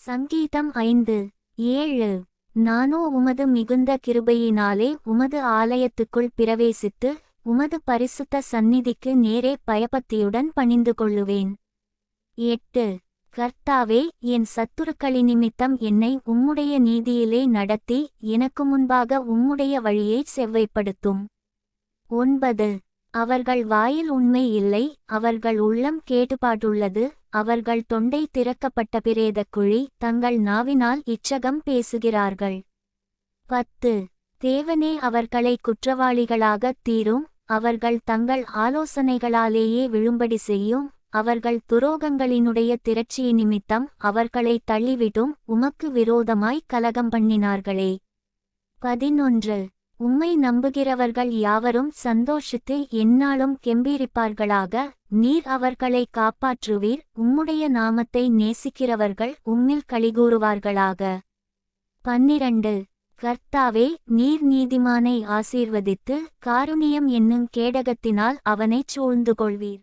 சங்கீதம் 5:7. நானோ உமது மிகுந்த கிருபையினாலே உமது ஆலயத்துக்குள் பிரவேசித்து உமது பரிசுத்த சந்நிதிக்கு நேரே பயபக்தியுடன் பணிந்து கொள்ளுவேன். 8. கர்த்தாவே, என் சத்துருக்களினிமித்தம் என்னை உம்முடைய நீதியிலே நடத்தி எனக்கு முன்பாக உம்முடைய வழியைச் செவ்வைப்படுத்தும். 9. அவர்கள் வாயில் உண்மை இல்லை, அவர்கள் உள்ளம் கேடுபாடுள்ளது, அவர்கள் தொண்டை திறக்கப்பட்ட பிரேதக்குழி, தங்கள் நாவினால் இச்சகம் பேசுகிறார்கள். 10. தேவனே அவர்களை குற்றவாளிகளாகத் தீரும், அவர்கள் தங்கள் ஆலோசனைகளாலேயே விழும்படி செய்யும், அவர்கள் துரோகங்களினுடைய திரட்சியினிமித்தம் அவர்களை தள்ளிவிடும், உமக்கு விரோதமாய் கலகம் பண்ணினார்களே. 11. உம்மை நம்புகிறவர்கள் யாவரும் சந்தோஷித்து எந்நாளும் கெம்பீரிப்பார்களாக, நீர் அவர்களை காப்பாற்றுவீர், உம்முடைய நாமத்தை நேசிக்கிறவர்கள் உம்மில் களிகூறுவார்களாக. 12. கர்த்தாவே, நீர் நீதிமானை ஆசீர்வதித்து காருணியம் என்னும் கேடகத்தினால் அவனைச் சூழ்ந்து கொள்வீர்.